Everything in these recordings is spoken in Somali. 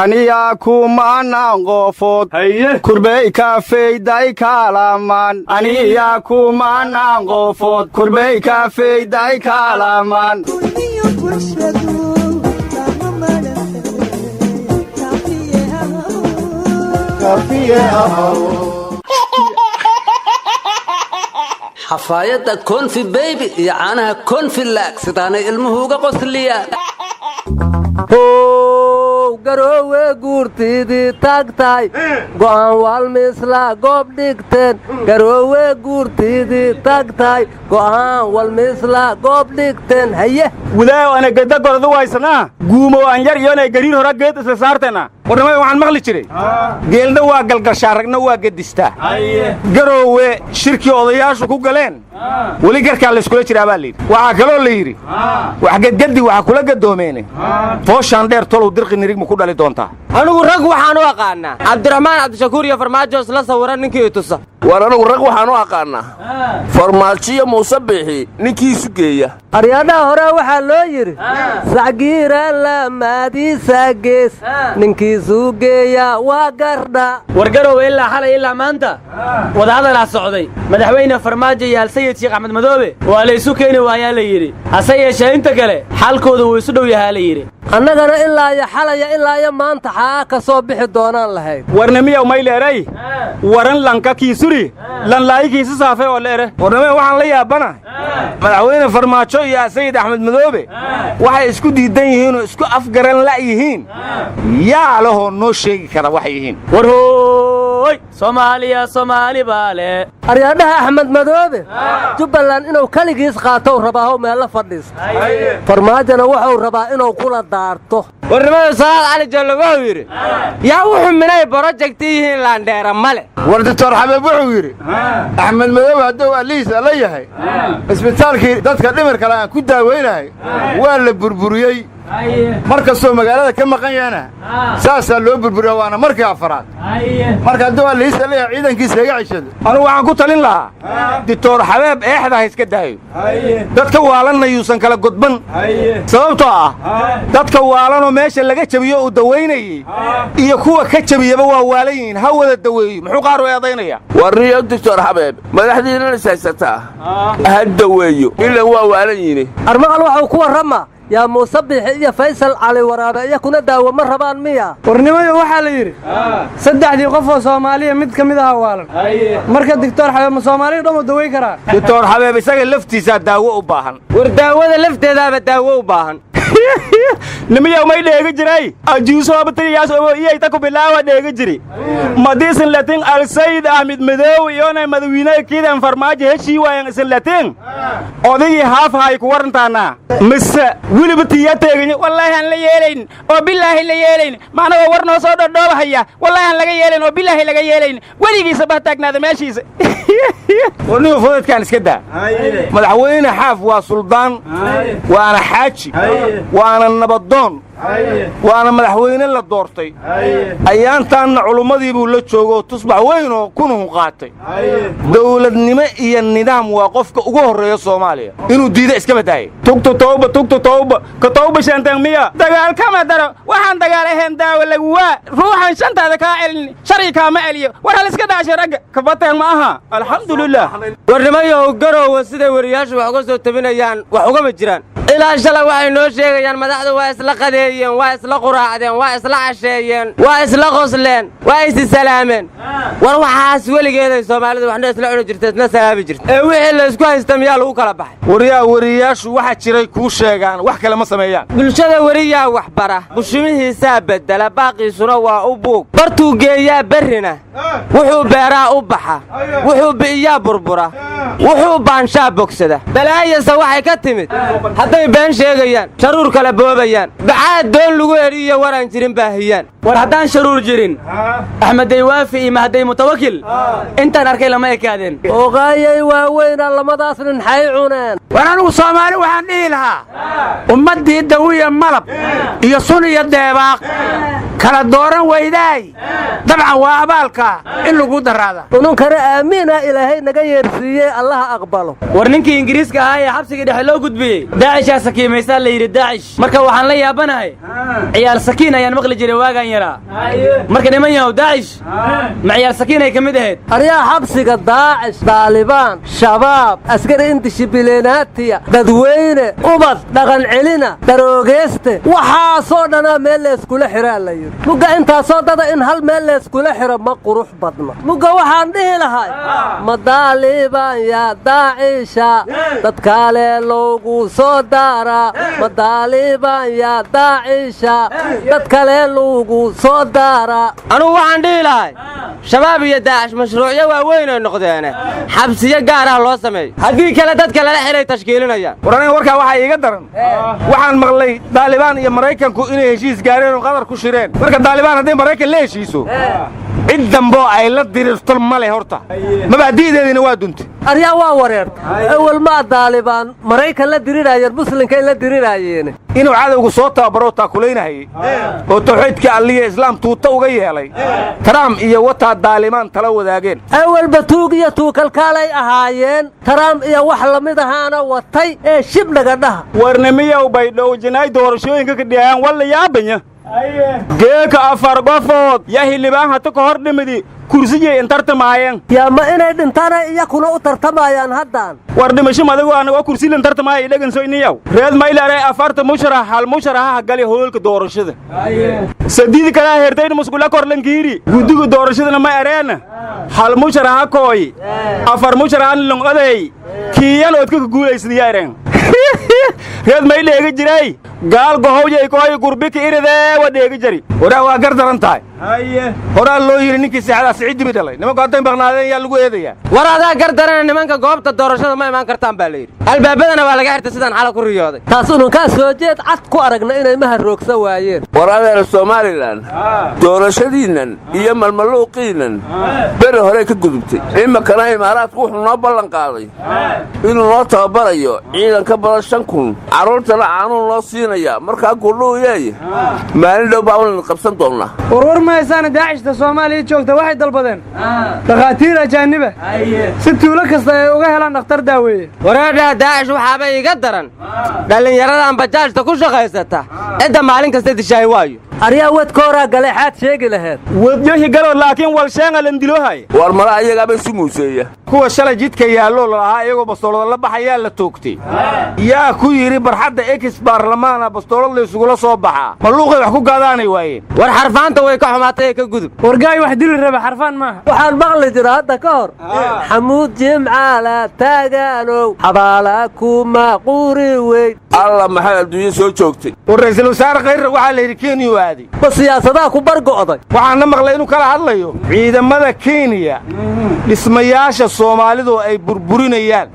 aniyaa kumanaan qofood kurbey kaafeyday kaalamaan aniyaa kumanaan qofood kurbey kaafeyday kaalamaan xafaayadda konfi baby iyo caanaha konfi laag sidaanay ilmuhu uga qosliyaan garoowe guurtiidii taagtahay go'aan walmiisla goob dhigteen garoowe guurtiidii taagtahay go'aan walmiisla goob dhigteen haye wudaayo ana gedda gordu waysanaa guumo aan yar iyoonay gariir hora geed isla saarteena warnamay waxaan maqli jiray geelna waa galgashaa ragna waa gedistaa garoowe shirkii odayaashu ku galeen weli garkaa layskula jiraa baa layidhi waxaa kaloo la yidhi wax gedgeddi waxa kula gadoomeene fooshaan dheer tolow dirqi nirigma ku dhali doontaa anigu rag waxaan u aqaanaa cabdiraxmaan cabdishakuur iyo farmaajo isla sawiran ninkii tusa war anigu rag waxaan u aqaanaa farmaajiyo muuse biixi ninkii isu geeya aryaadhaha hore waxaa loo yidhi sacgiiraan laamaadiisa gees ninkiisuu geeya waa gardha wargarowe ilaa xalay ilaa maanta wadahadalaa socday madaxweyne farmaajo iyo halsayid sheekh axmed madoobe waa la isu keeni waayaa la yidhi hase yeeshee inta kale xalkooda wuu isu dhow yahaa la yidhi annagana ilaa iyo xalaya ilaa iyo maanta xaa ka soo bixi doonaan lahayd warnamiyaw may leeray waran lanka kiisuri lanlaayikiisa saafay oo leere warnamaya waxaan la yaabanahay madaxweyne farmaajo iyo sayid axmed madoobe waxay isku diidan yihiin oo isku afgaran la'yihiin yaa lahoo noo sheegi kara waxay yihiin warhooy soomaaliya soomaali baa le aryaadhaha axmed madoobe jubbaland inuu keligiis qaatow rabaahow meella fadhiista farmaajona wuxuu rabaa inuu kula daarto warnimada salaad cali jallo wuxuu yidhi yaa wuxuu minay borojekti yihiin laandheera male war doctor xabeeb wuxuu yidhi axmed madoobe hadduu alihiisa la yahay isbitaalkii dadka dhimir kale aan ku daaweynahay waa la burburiyey mar kastoo magaalada ka maqan yahana saasaa loo burburiya waana markii afaraad marka hadduu alihiisa la yahay ciidankiisa iga ceshado anugu waxaan ku talin lahaa doctor xabeeb eexda ha iska daayo dadka waalanna yuusan kala godban sababtoo ah dadka waalanoo meesha laga jabiyo uu dawaynayey iyo kuwa ka jabiyaba waa waalan yihiin ha wada daweeyo muxuu qaar u eedaynaya warniyo doctor xabeeb madaxdiinnan is haysataa ha daweeyo ilan waa waalan yihiin armaqal waxuu ku warrama yaa muuse biixi iyo faysal cali waraabe iyakuna daawo ma rabaan miya warnimayo waxaa la yidhi saddexdii qof oo soomaaliya mid ka mid aha waalan marka doctor xabeeb ma soomaaliya dhan u dawayn karaa doctor xabeeb isaga laftiisaa daawo u baahan war daawada lafteedaaba daawo u baahan nimiyaw may dheega jiray ajuusoobatagayaas iyayta ku bilaawa dheega jiri madiisin latin alsayid ahmed madoow iyona madawiinay kiidan farmaajo heshii waayan isin latin odigii haafhay ku warantaanaa mise weliba tiyaa teeganya wallaahi aan la yeelayn oo bilaahi la yeelayn macnagoo war noo soo dhodhoobahaya wallaahi aan laga yeelayn oo bilaahi laga yeelayn weligiisa bah taagnaada meeshiisa warnigu fudadkaan iska daa madaxweyne xaaf waa suldaan waana xaaji waana nabadoon waana madaxweyne la doortay ayaantaanna culummadii buu la joogoo tusbax weyn oo kunuhu qaatay dawladnimo iyo nidaam waa qofka ugu horreeya soomaaliya inuu diida iska badaayay tugtu tawba ka tawba shantan miya dagaal kama daro waxaan dagaal ahayn daawo lagu waa ruuxan shantaada kaa celin sharci kaama celiyo war hal iska dhaashay ragga kabateen ma aha alxamdulilah warnimayo garoowe siday wariyaashu wax uga soo tabinayaan wax ugama jiraan ilaa shalay waxay noo sheegayaan madaxdu waa isla qadeeyeen waa isla quraacdeen waa isla casheeyeen waa isla qosleen waa is salaameen war waxaas weligeeday soomaalidu waxna isla cuni jirtay isna salaabi jirtay wixii la isku haysta miyaa lagu kala baxay wariyaashu waxa jiray kuu sheegaan wax kale ma sameeyaan bulshada wariyaa wax bara bushumihiisaa bedela baaqiisuna waa u buug bartuu geeyaa berrina wuxuu beeraa u baxa wuxuu bi'iyaa burbura wuxuu baanshaa bogsada balaayasa waxay ka timid hadday been sheegayaan sharuur kala boobayaan bacaad doon lagu eriyo waraan jirin baahiyaan war haddaan sharuur jirin axmeday waafi iyo mahday mutawakil intaan arkay lama ekaadeen ogaayay waaweyna lamadaas nin xay cuneen war anigu soomaali waxaan dhihi lahaa ummaddii dawiya malab iyo sun iyo deebaaq kala dooran weydaay dabcan waa abaalka in lagu daraada ununkana aamiina ilaahay naga yeersiiyey allaha aqbalo war ninkii ingiriiska ahaa ee xabsiga dhexe loo gudbiyey daacishaa sakiimaysaa la yidhi daacish marka waxaan la yaabanahay ciyaal sakiin ayaan maqli jiray waagaan yaraa marka niman yahow daacish ma ciyaal sakiin ay ka mid ahayd aryaa xabsiga daacish daalibaan shabaab askari indishibileenaatiya dadweyne ubad dhaqan celina daroogeeste waxaasoo dhanaa meel layskula xiraa la yidhi mugga intaasoo dada in hal meel layskula xiro ma qurux badna mugga waxaan dhihi lahay ma daalibaan yaa daacisha dad kale loogu soo daaraa ma daalibaan yaa daacisha dad kale loogu soo daaraa anugu waxaan dhihi lahay shabaab iyo daacish mashruucyo waaweyn ay noqdeene xabsiyo gaar ah loo sameeyo haddii kale dadka lala xiray tashkiilinayaan war aniga warkaa waxaa iiga daran waxaan maqlay daalibaan iyo maraykanku inay heshiis gaareen oo qadar ku shireen marka daalibaan hadday maraykan la heshiiso cid damboo ay la dirirto ma leh horta mabaadi'deediina waa duntay aryaa waa wareertay awal maa daalibaan maraykan la diriraayeen muslimkay la diriraayeen inuu cadowgu soo tababaro taakulaynahayey oo tawxiidka alliya islaam tuuta uga yeelay trump iyo wataa daalimaan tala wadaageen awalba tuug iyo tuukalkaalay ahaayeen trump iyo wax lamid ahaana watay ee shibdhaga dhaha warnimiyow baydhow jinaay doorashooyinka ka dhiyayaan walla yaabanya geeka afar qofood yaa hilibaan hata ka hor dhimidi kursiyay intartamaayeen yaa ma inay dhintaana iyakuna u tartamayaan haddaan war dhimasho madagu anaga kursilan tartamaaya idhaganso iniyaw reed maylaare afarta musharax hal musharaxa gali hoolka doorashada sadiidi kalaa hertayn muskula korlankiiri guddiga doorashadana ma ereena hal musharaxa kooy afar musharaxan long oday kiyan oodka ka guulaysadiya ereen reed may dheegi jiray gaal gohowyay kooy gurbika iridee wa dheegi jari waraa waa gar daran tahay horaa loo yidhi ninkii seexdaa siciiddibi dhalay nimanku hadday maqnaadeen yaa lagu eedayaa war adaa gar darana nimanka goobta doorashada ma imaan kartaan baa la yidhi albaabadana waa laga xirtay sidaan xala ku riyooday taas ununkaa soo jeed cad ku aragna inay maharroogsa waayeen war adeer somalilan doorashadiinnan iyo malmaluuqiinnan beri horey ka gudubtay iminkana imaaraadku wuxuu noo ballan qaaday inuu noo tababarayo ciidan ka badan 5,000 carruurtana aanuu noo siinaya markaa guldhuu yeeye maalin dhow baa unan qabsan doonnaa warwar mahaysaana daacishta soomaaliya joogta waxay dalbadeen dhakhaatiir ajaaniba si tuulo kasta ay uga helaan dhakhtar daaweeye wareedhaha daacish waxaaba iga daran dhallinyaradan bajaajta ku shaqaysata cidda maalin kasta dishaay waayo aryaa wadkooraa galeexaad sheegi laheed wadyohi galood laakiin walsheenga landiloohay war mala ayagaaba isu muuseeya kuwa shalay jidka yaalloo lalahaa iyagoo bastoolada la baxayaa la toogtay yaa ku yidhi barxadda ekis baarlamaana bastoolad laysugula soo baxaa malluuqay wax ku gaadaanay waayeen war xarfaanta way ka xumaatay ee ka gudub wargaay wax dili raba xarfaan maaha waxaan maqli jira hadda ka hor xamuud jimcaala taagaanow xabaala kuma quri weyn alla maxay adduunyo soo joogtay war ra'iisul wasaare khayre waxaa la yidhi kenya aaday ma siyaasadaha ku bargo'day waxaanna maqlay inuu kala hadlayo ciidamada kenya dhismayaasha soomaalidu ay burburinayaan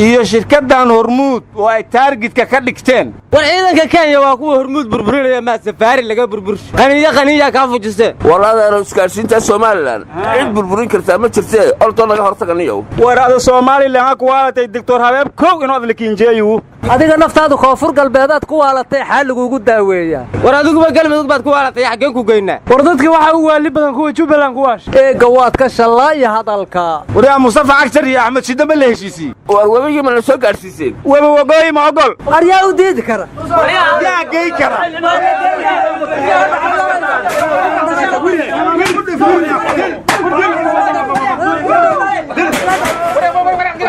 iyo shirkaddan hormuud oo ay taargidka ka dhigteen war ciidanka kenya waa kuwa hormuud burburinaya maa safaari laga burbursho qaniya kaa fujisee war adeero isgaadhsiinta somalilan cid burburin kartaa ma jirtee ortoo naga hortaganiyow war ada somalilan ha ku waalatay doctor habeeb kow inood lakiinjeeyu adiga naftaadu koonfur galbeedaad ku waalatay xaa lagugu daaweeyaa war adiguba galmudug baad ku waalatay xaggeen ku geynaa war dadkii waxaa u waali badan kuwa jubbaland ku waasha eegga waad ka shallaaya hadalka waryaa mustafa cagjar iyo axmed shidda ma la heshiisiyey war webigii ma na soo gaadhsiiseen weba wagooyi ma ogol aryaa u diidi kara yaa gey kara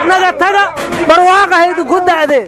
naga taga barwaaqahaydinku dacdeen